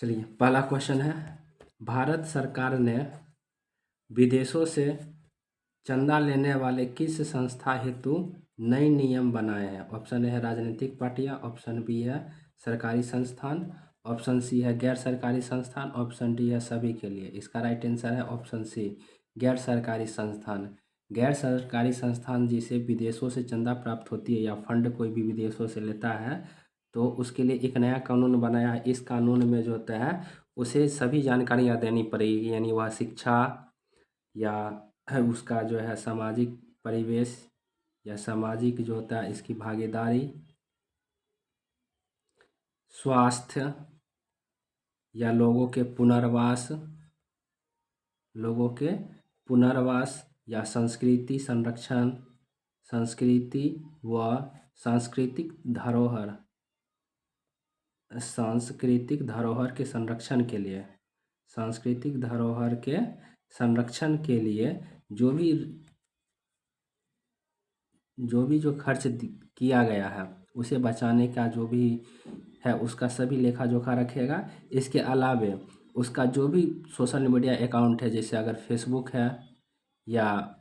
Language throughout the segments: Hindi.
चलिए, पहला क्वेश्चन है, भारत सरकार ने विदेशों से चंदा लेने वाले किस संस्था हेतु नए नियम बनाए हैं? ऑप्शन ए है राजनीतिक पार्टियां, ऑप्शन बी है सरकारी संस्थान, ऑप्शन सी है गैर सरकारी संस्थान, ऑप्शन डी है सभी के लिए। इसका राइट आंसर है ऑप्शन सी, गैर सरकारी संस्थान। गैर सरकारी संस्थान जिसे विदेशों से चंदा प्राप्त होती है या फंड कोई भी विदेशों से लेता है तो उसके लिए एक नया कानून बनाया है। इस कानून में जो होता है उसे सभी जानकारियाँ देनी पड़ेगी, यानी वह शिक्षा या उसका जो है सामाजिक परिवेश या सामाजिक जो होता है इसकी भागीदारी, स्वास्थ्य या लोगों के पुनर्वास या संस्कृति व सांस्कृतिक धरोहर के संरक्षण के लिए जो खर्च किया गया है उसे बचाने का जो भी है उसका सभी लेखा जोखा रखेगा। इसके अलावे उसका जो भी सोशल मीडिया अकाउंट है, जैसे अगर फेसबुक है या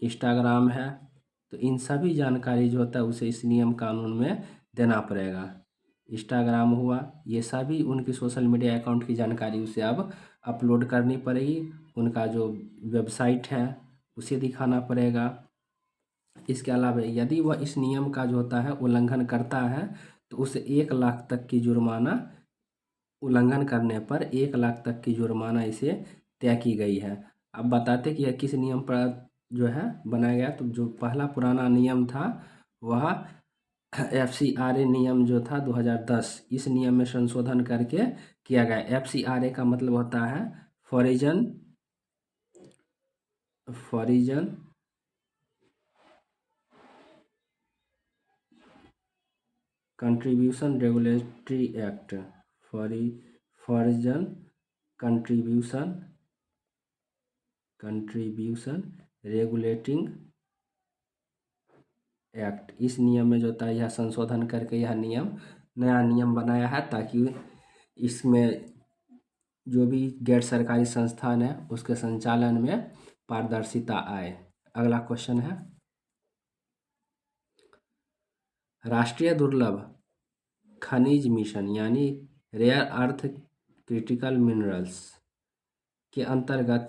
इंस्टाग्राम है, तो इन सभी जानकारी जो होता है उसे इस नियम कानून में देना पड़ेगा। इंस्टाग्राम हुआ, ये सभी उनकी सोशल मीडिया अकाउंट की जानकारी उसे अब अपलोड करनी पड़ेगी। उनका जो वेबसाइट है उसे दिखाना पड़ेगा। इसके अलावा यदि वह इस नियम का जो होता है उल्लंघन करता है तो उसे 1 लाख तक की जुर्माना, उल्लंघन करने पर 1 लाख तक की जुर्माना इसे तय की गई है। अब बताते कि यह किस नियम पर जो है बनाया गया। तो जो पहला पुराना नियम था वह FCRA नियम जो था 2010, इस नियम में संशोधन करके किया गया। FCRA का मतलब होता है foreign contribution regulatory act, foreign contribution regulating act. इस नियम में जो होता है यह संशोधन करके यह नया नियम बनाया है ताकि इसमें जो भी गैर सरकारी संस्थान है उसके संचालन में पारदर्शिता आए। अगला क्वेश्चन है, राष्ट्रीय दुर्लभ खनिज मिशन यानी रेयर अर्थ क्रिटिकल मिनरल्स के अंतर्गत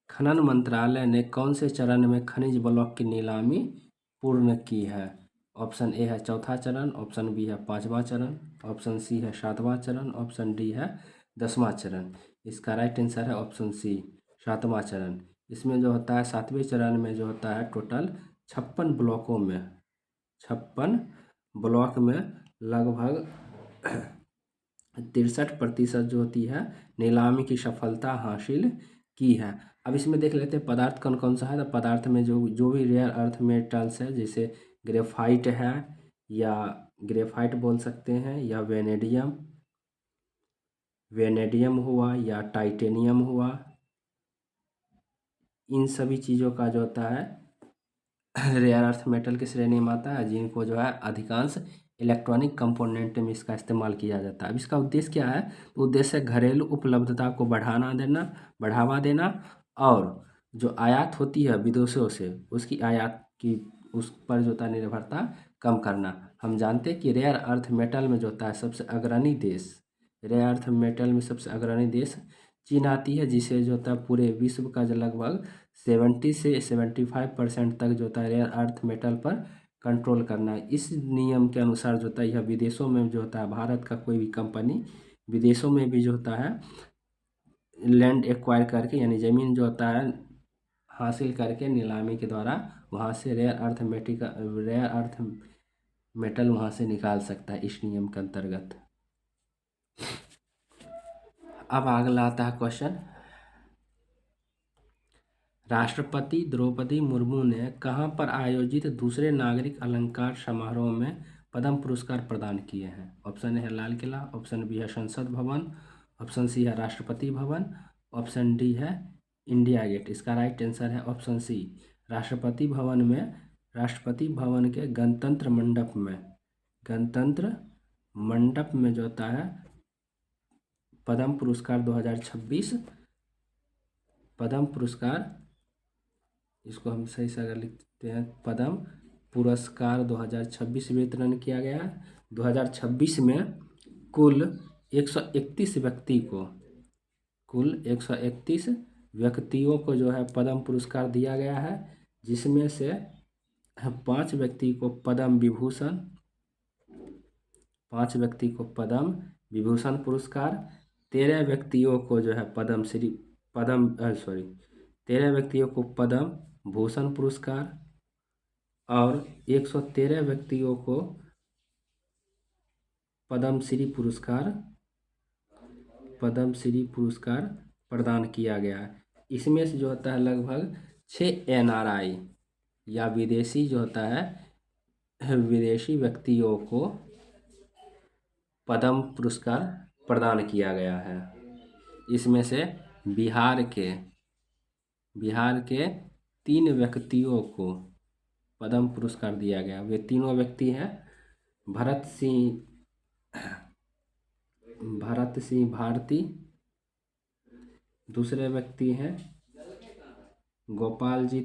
खनन मंत्रालय ने कौन से चरण में खनिज ब्लॉक की नीलामी पूर्ण की है? ऑप्शन ए है चौथा चरण, ऑप्शन बी है 5वां चरण, ऑप्शन सी है 7वां चरण, ऑप्शन डी है 10वां चरण। इसका राइट आंसर है ऑप्शन सी, 7वां चरण। इसमें जो होता है 7वें चरण में जो होता है टोटल 56 ब्लॉक में लगभग 63% जो होती है नीलामी की सफलता हासिल की है। अब इसमें देख लेते हैं पदार्थ कौन कौन सा है। तो पदार्थ में जो भी रेयर अर्थ मेटल्स है, जैसे ग्रेफाइट है या ग्रेफाइट बोल सकते हैं, या वेनेडियम हुआ या टाइटेनियम हुआ, इन सभी चीज़ों का जो होता है रेयर अर्थ मेटल की श्रेणी में आता है, जिनको जो है अधिकांश इलेक्ट्रॉनिक कंपोनेंट में इसका इस्तेमाल किया जाता है। अब इसका उद्देश्य क्या है? तो उद्देश्य घरेलू उपलब्धता को बढ़ावा देना और जो आयात होती है विदेशों से उसकी आयात की उस पर जो होता है निर्भरता कम करना। हम जानते हैं कि रेयर अर्थ मेटल में जो होता है सबसे अग्रणी देश चीन आती है, जिसे जो होता है पूरे विश्व का जो लगभग 70 से 75% तक जो होता है रेयर अर्थ मेटल पर कंट्रोल करना है। इस नियम के अनुसार जो होता है यह विदेशों में जो होता है भारत का कोई भी कंपनी विदेशों में भी जो होता है लैंड एक्वायर करके, यानी ज़मीन जो होता है हासिल करके नीलामी के द्वारा वहाँ से रेयर अर्थ मेटल वहाँ से निकाल सकता है इस नियम के अंतर्गत। अब अगला आता है क्वेश्चन, राष्ट्रपति द्रौपदी मुर्मू ने कहाँ पर आयोजित दूसरे नागरिक अलंकार समारोह में पद्म पुरस्कार प्रदान किए हैं? ऑप्शन ए है लाल किला, ऑप्शन बी है संसद भवन, ऑप्शन सी है राष्ट्रपति भवन, ऑप्शन डी है इंडिया गेट। इसका राइट आंसर है ऑप्शन सी, राष्ट्रपति भवन के गणतंत्र मंडप में जो होता है पद्म पुरस्कार 2026, पद्म पुरस्कार, इसको हम सही से अगर लिखते हैं, पद्म पुरस्कार 2026 वितरण किया गया। 2026 में कुल 131 व्यक्ति को, कुल 131 व्यक्तियों को जो है पद्म पुरस्कार दिया गया है, जिसमें से 5 व्यक्ति को पद्म विभूषण, 5 व्यक्ति को पद्म विभूषण पुरस्कार, 13 व्यक्तियों को जो है 13 व्यक्तियों को पद्म भूषण पुरस्कार और 113 व्यक्तियों को पद्मश्री पुरस्कार, पद्मश्री पुरस्कार प्रदान किया गया है। इसमें से जो होता है लगभग 6 NRI या विदेशी जो होता है, विदेशी व्यक्तियों को पद्म पुरस्कार प्रदान किया गया है। इसमें से बिहार के 3 व्यक्तियों को पद्म पुरस्कार दिया गया। वे तीनों व्यक्ति हैं भरत सिंह भारती, दूसरे व्यक्ति हैं गोपाल जी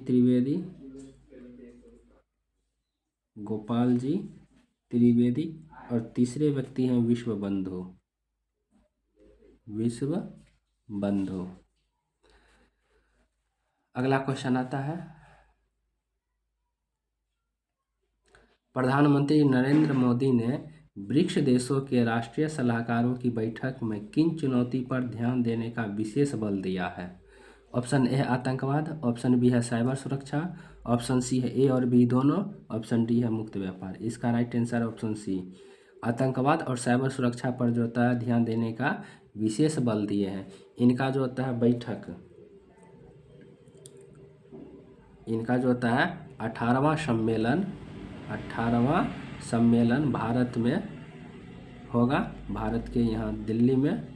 त्रिवेदी और तीसरे व्यक्ति हैं विश्वबंधु। अगला क्वेश्चन आता है, प्रधानमंत्री नरेंद्र मोदी ने ब्रिक्स देशों के राष्ट्रीय सलाहकारों की बैठक में किन चुनौती पर ध्यान देने का विशेष बल दिया है? ऑप्शन ए है आतंकवाद, ऑप्शन बी है साइबर सुरक्षा, ऑप्शन सी है ए और बी दोनों, ऑप्शन डी है मुक्त व्यापार। इसका राइट आंसर ऑप्शन सी, आतंकवाद और साइबर सुरक्षा पर जो होता है ध्यान देने का विशेष बल दिए हैं। इनका जो होता है बैठक, इनका जो होता है 18वां सम्मेलन भारत में होगा, भारत के यहाँ दिल्ली में।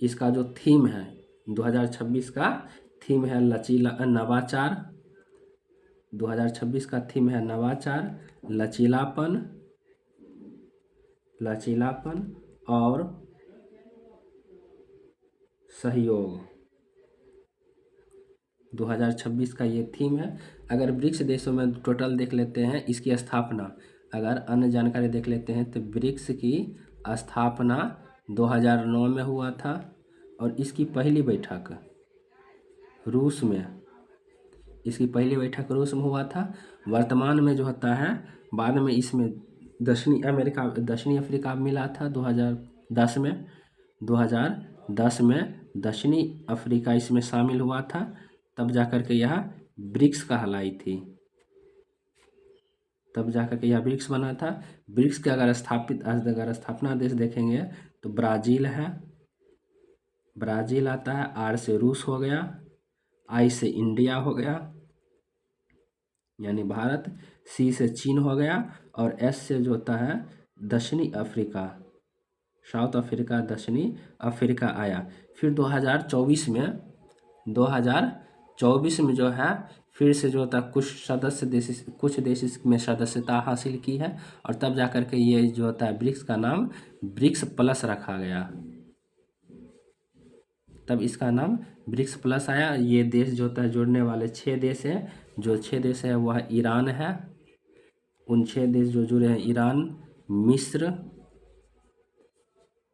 इसका जो थीम है 2026 का थीम है नवाचार। 2026 का थीम है नवाचार, लचीलापन और सहयोग। 2026 का ये थीम है। अगर ब्रिक्स देशों में टोटल देख लेते हैं इसकी स्थापना, अगर अन्य जानकारी देख लेते हैं तो ब्रिक्स की स्थापना 2009 में हुआ था और इसकी पहली बैठक रूस में, हुआ था। वर्तमान में जो होता है, बाद में इसमें दक्षिणी अफ्रीका मिला था 2010 में। 2010 में दक्षिणी अफ्रीका इसमें शामिल हुआ था, तब जाकर के यह ब्रिक्स कहलाई थी, तब जाकर के यह ब्रिक्स बना था। ब्रिक्स के अगर स्थापना देश देखेंगे तो ब्राज़ील है, ब्राज़ील आता है, आर से रूस हो गया, आई से इंडिया हो गया यानी भारत, सी से चीन हो गया और एस से जो होता है दक्षिणी अफ्रीका, साउथ अफ्रीका, दक्षिणी अफ्रीका आया। फिर 2024 में जो है फिर से जो होता है कुछ देश इसमें सदस्यता हासिल की है और तब जाकर के ये जो होता है ब्रिक्स का नाम ब्रिक्स प्लस रखा गया, तब इसका नाम ब्रिक्स प्लस आया। ये देश जो होता है जोड़ने वाले 6 देश हैं, जो 6 देश है वह ईरान है। उन 6 देश जो जुड़े हैं ईरान, मिस्र,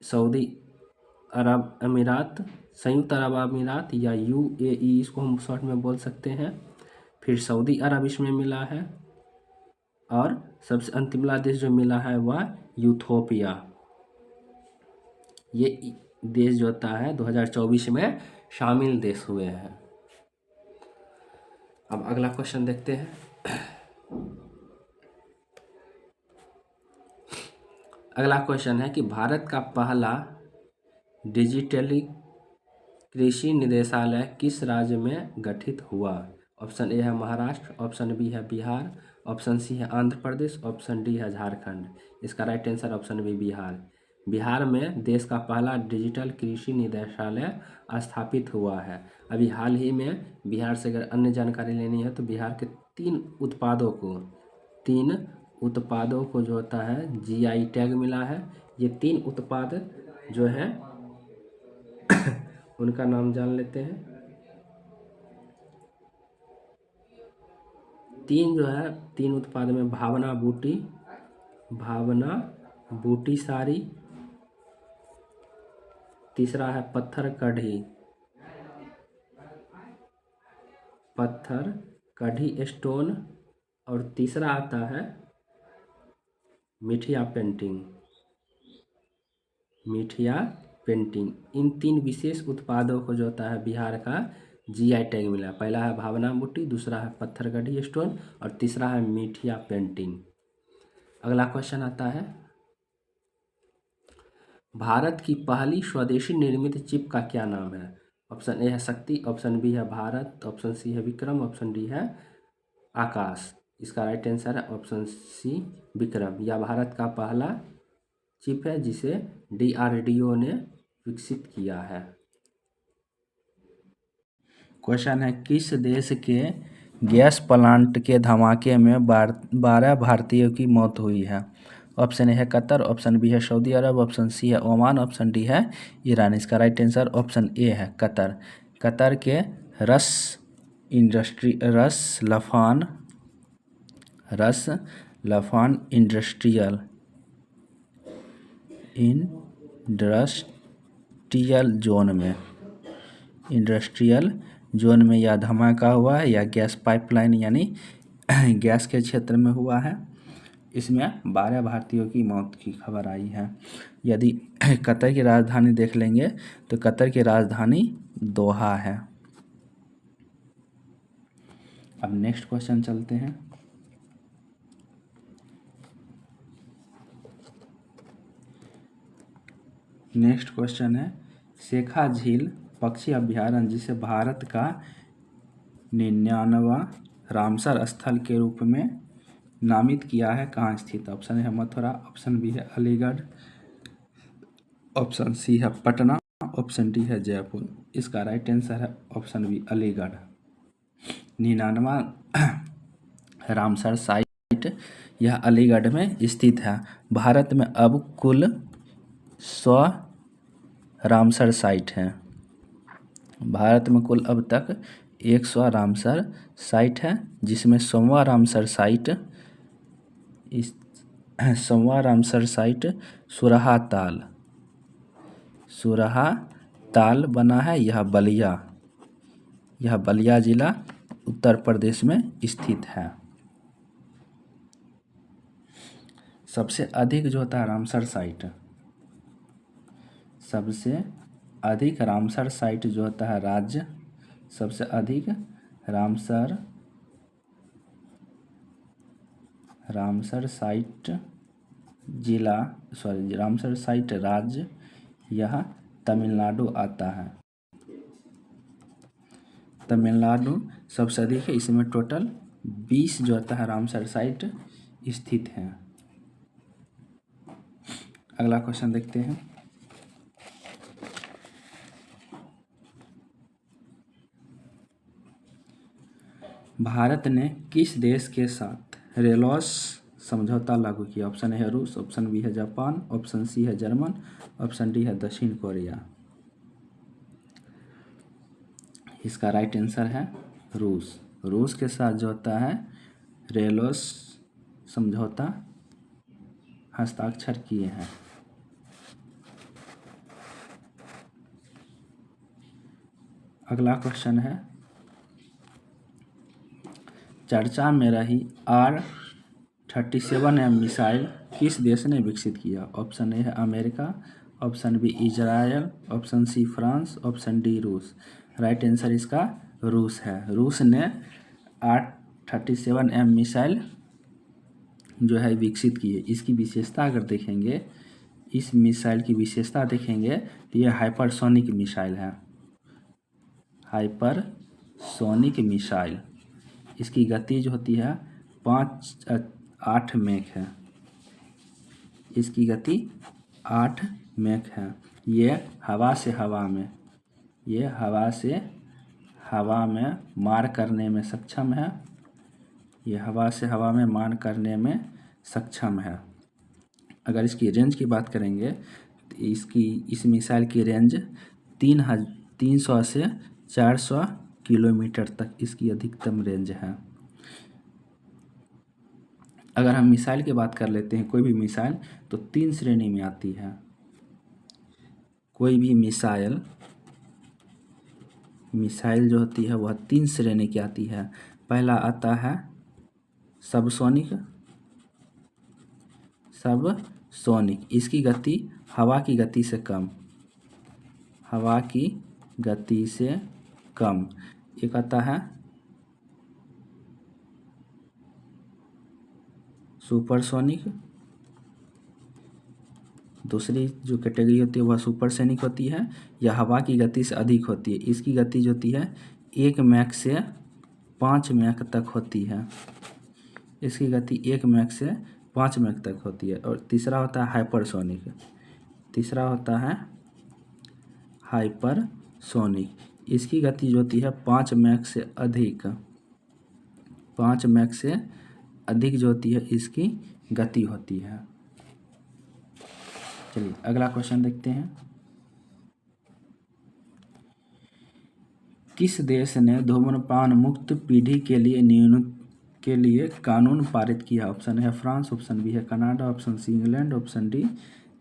सऊदी अरब अमीरात, संयुक्त अरब अमीरात या UAE इसको हम शॉर्ट में बोल सकते हैं। फिर सऊदी अरब इसमें मिला है और सबसे अंतिमला देश जो मिला है वह यूथोपिया। ये देश जो होता है 2024 में शामिल देश हुए हैं। अब अगला क्वेश्चन देखते हैं। अगला क्वेश्चन है कि भारत का पहला डिजिटली कृषि निदेशालय किस राज्य में गठित हुआ? ऑप्शन ए है महाराष्ट्र, ऑप्शन बी है बिहार, ऑप्शन सी है आंध्र प्रदेश, ऑप्शन डी है झारखंड। इसका right answer option B Bihar. Bihar में देश का पहला डिजिटल कृषि निदेशालय स्थापित हुआ है। अभी हाल ही में बिहार से अगर अन्य जानकारी लेनी है तो बिहार के 3 उत्पादों को जो होता है जीआई टैग मिला है। ये 3 उत्पाद जो है उनका नाम जान लेते हैं। 3 उत्पाद में भावना बूटी साड़ी, तीसरा है पत्थर कढ़ी स्टोन, और तीसरा आता है मिठिया पेंटिंग। इन 3 विशेष उत्पादों को जो होता है बिहार का जीआई टैग मिला। पहला है भावना बूटी, दूसरा है पत्थर कढ़ी स्टोन, और तीसरा है मिठिया पेंटिंग। अगला क्वेश्चन आता है, भारत की पहली स्वदेशी निर्मित चिप का क्या नाम है? ऑप्शन ए है शक्ति, ऑप्शन बी है भारत, ऑप्शन सी है विक्रम, ऑप्शन डी है आकाश। इसका राइट आंसर है ऑप्शन सी विक्रम। यह भारत का पहला चिप है जिसे डीआरडीओ ने विकसित किया है। क्वेश्चन है, किस देश के गैस प्लांट के धमाके में 12 भारतीयों की मौत हुई है? ऑप्शन ए है कतर, ऑप्शन बी है सऊदी अरब, ऑप्शन सी है ओमान, ऑप्शन डी है ईरान। इसका राइट आंसर ऑप्शन ए है कतर। कतर के रस लफान इंडस्ट्रियल जोन में यह धमाका हुआ है। यह गैस पाइपलाइन यानी गैस के क्षेत्र में हुआ है। इसमें 12 भारतीयों की मौत की खबर आई है। यदि कतर की राजधानी देख लेंगे तो कतर की राजधानी दोहा है। अब नेक्स्ट क्वेश्चन चलते हैं। नेक्स्ट क्वेश्चन है, शेखा झील पक्षी अभ्यारण्य जिसे भारत का 99वां रामसर स्थल के रूप में नामित किया है, कहाँ स्थित? ऑप्शन है मथुरा, ऑप्शन बी है अलीगढ़, ऑप्शन सी है पटना, ऑप्शन डी है जयपुर। इसका राइट आंसर है ऑप्शन बी अलीगढ़। 99वां रामसर साइट यह अलीगढ़ में स्थित है। भारत में अब कुल 100 रामसर साइट हैं। भारत में कुल अब तक 100 रामसर साइट है, जिसमें 100वां रामसर साइट सुरहा ताल बना है। यह बलिया जिला उत्तर प्रदेश में स्थित है। सबसे अधिक जो होता है रामसर साइट, सबसे अधिक रामसर साइट जो होता है राज्य, सबसे अधिक रामसर साइट रामसर साइट राज्य यह तमिलनाडु आता है। तमिलनाडु सबसे अधिक है। इसमें टोटल 20 जो होता है रामसर साइट स्थित हैं। अगला क्वेश्चन देखते हैं। भारत ने किस देश के साथ रेलॉस समझौता लागू किया? ऑप्शन ए है रूस, ऑप्शन बी है जापान, ऑप्शन सी है जर्मन, ऑप्शन डी है दक्षिण कोरिया। इसका राइट आंसर है रूस। रूस के साथ जो होता है रेलॉस समझौता हस्ताक्षर किए हैं। अगला क्वेश्चन है, चर्चा में रही R-37M मिसाइल किस देश ने विकसित किया? ऑप्शन ए है America, option B Israel, option C France, option D रूस। राइट आंसर इसका रूस है। रूस ने R-37M मिसाइल जो है विकसित की है। इसकी विशेषता अगर देखेंगे, इस मिसाइल की विशेषता देखेंगे तो यह हाइपरसोनिक मिसाइल है। हाइपरसोनिक मिसाइल, इसकी गति जो होती है 8 मैक है। इसकी गति 8 मैक है। ये हवा से हवा में मार करने में सक्षम है। ये हवा से हवा में मार करने में सक्षम है। अगर इसकी रेंज की बात करेंगे तो इस मिसाइल की रेंज 300 से 400 किलोमीटर तक इसकी अधिकतम रेंज है। अगर हम मिसाइल की बात कर लेते हैं, कोई भी मिसाइल तो 3 श्रेणी में आती है। कोई भी मिसाइल जो होती है वह 3 श्रेणी की आती है। पहला आता है सबसोनिक। इसकी गति हवा की गति से कम। एक आता है सुपरसोनिक। दूसरी जो कैटेगरी होती है वह सुपरसोनिक होती है, यह हवा की गति से अधिक होती है। इसकी गति जो होती है 1 मैक से 5 मैक तक होती है। इसकी गति 1 मैक से 5 मैक तक होती है। और तीसरा होता है हाइपरसोनिक। इसकी गति जो होती है 5 मैक से अधिक जो होती है इसकी गति होती है। चलिए अगला क्वेश्चन देखते हैं। किस देश ने धूम्रपान मुक्त पीढ़ी के लिए कानून पारित किया? ऑप्शन है फ्रांस, ऑप्शन बी है Canada, option C England, option D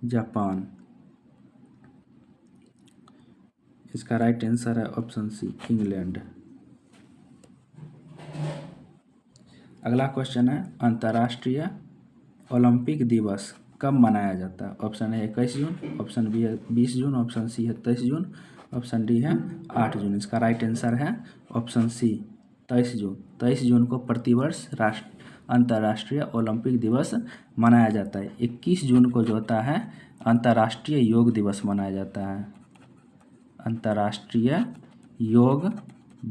Japan. इसका राइट आंसर है ऑप्शन सी इंग्लैंड। अगला क्वेश्चन है अंतर्राष्ट्रीय ओलंपिक दिवस कब मनाया जाता है? ऑप्शन है 21 जून, ऑप्शन बी है 20 जून, ऑप्शन सी है 23 जून, ऑप्शन डी है 8 जून। इसका राइट आंसर है ऑप्शन सी 23 जून। 23 जून को प्रतिवर्ष अंतर्राष्ट्रीय ओलंपिक दिवस मनाया जाता है। 21 जून को जो होता है अंतर्राष्ट्रीय योग दिवस मनाया जाता है। अंतर्राष्ट्रीय योग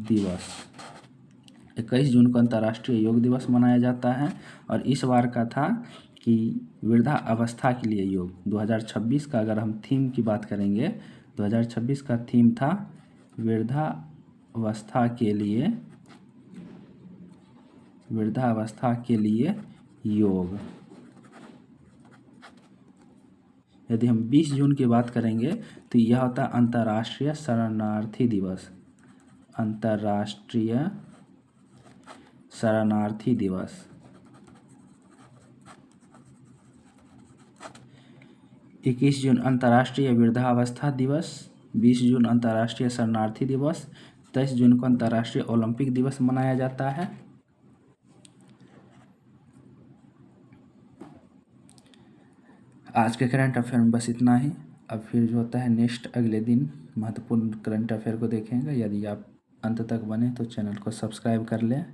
दिवस 21 जून को अंतर्राष्ट्रीय योग दिवस मनाया जाता है। और इस बार का था कि वृद्धा अवस्था के लिए योग। 2026 का अगर हम थीम की बात करेंगे, 2026 का थीम था वृद्धा अवस्था के लिए योग। यदि हम 20 जून की बात करेंगे तो यह होता है अंतर्राष्ट्रीय शरणार्थी दिवस। अंतर्राष्ट्रीय शरणार्थी दिवस। 21 जून अंतर्राष्ट्रीय वृद्धावस्था दिवस, 20 जून अंतर्राष्ट्रीय शरणार्थी दिवस, 23 जून को अंतर्राष्ट्रीय ओलंपिक दिवस मनाया जाता है। आज के करंट अफेयर में बस इतना ही। अब फिर जो होता है नेक्स्ट अगले दिन महत्वपूर्ण करंट अफेयर को देखेंगे। यदि आप अंत तक बने तो चैनल को सब्सक्राइब कर लें।